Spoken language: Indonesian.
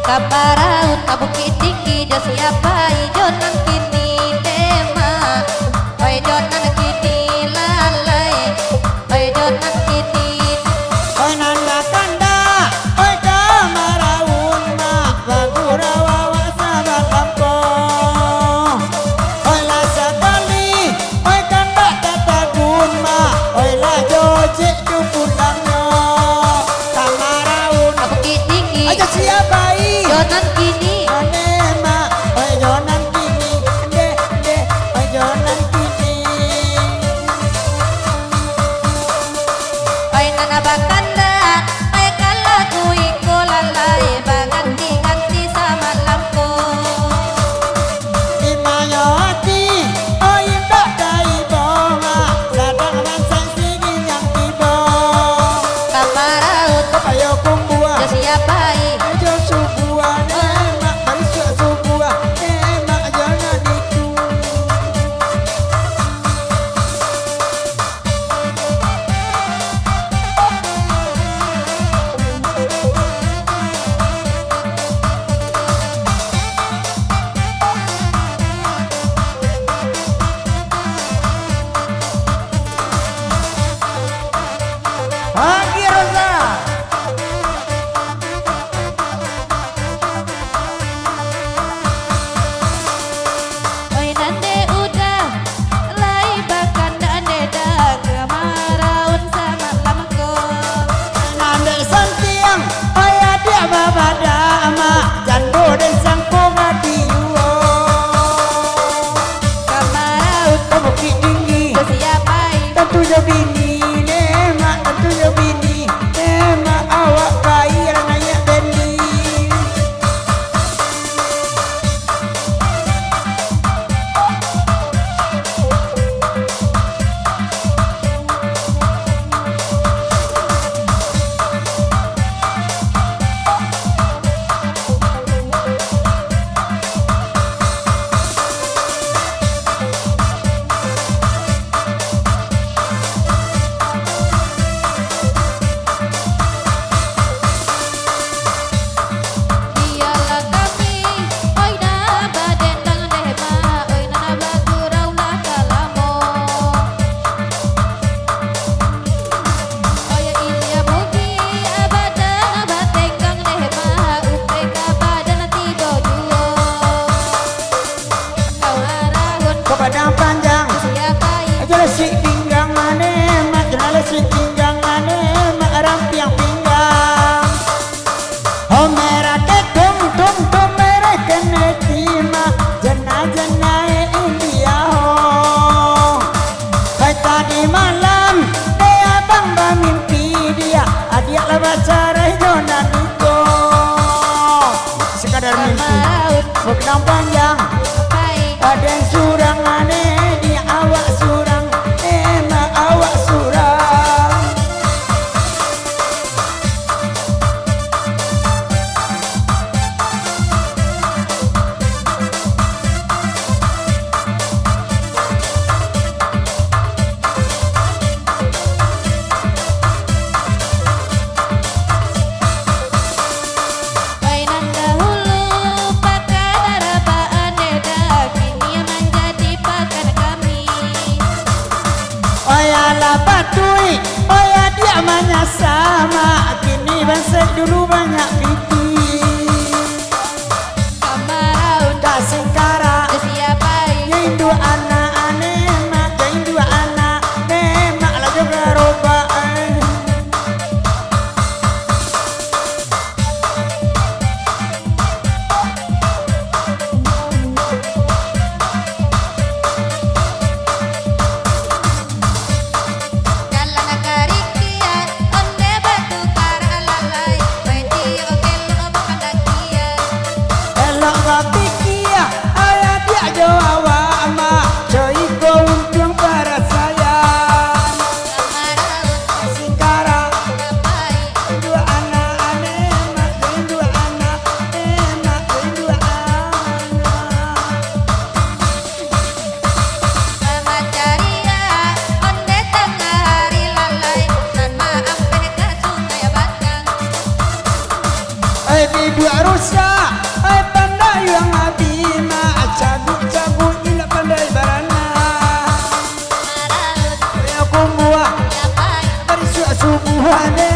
Kaparaut ka Bukit Tinggi jo siapa ijonan kini tema oi jonan kini lalai oi jonan kini oi nanda kanda oi kamaraun ma bagurawa wasabat lampo oi la sakali oi kanda tatagun ma oi la joce jupulangno kamaraun ka Bukit Tinggi aja siapa jonan kini anema oi jonan kini de oi jonan kini oi nana bakanda oi kala kui kolalai baganti-ganti sama lampu imayati oi ndak dai bonga sadang man sing yang tiba kaparaut ayo kumbua jo siapa ayo subuah nema bariswa subuah nema jangan itu Pagi Rosa oi nande udah lai bakanda ande dah kamaraun sama lamko nande santiang aya dia babada ama jando den sangko ngadiuo kamaraut Bukit Tinggi jo siapa tentu jo bini nema tentu jo bini nema awak bayi rananya beni dialah kami oi na badendang dehma oi nana bagurau lah kalamo oi ilya mugi abadan abatengang dehma upeka badan tido juo kau arahun kepadang panjang siapa aja lesik pinggang nema jangan lesik pinggang nema rampiang pinggang oh merah tum tum tum merah kene tima jena jena India ho hai tadi malam dia abang bermimpi dia adik lepas cerai jonan itu sekadar mimpi kamaraut kepadang panjang baik ada yang surang aneh dia awak surang emang awak surang oi nan dahulu pakan arabaan eda kini menjadi pakan kami oyalah batui oya dia banyak sama kini bangsa dulu banyak pipi kamaraut tak singkara jo siapa Indu anak aneh mak Indu anak nemak lah juga roba jalan karikia onde batu kara lalai oi di oke di dua rusa pandai yang abina cagu-cagu ina pandai barana Maralut ya kumbuah ya pai dari subuhane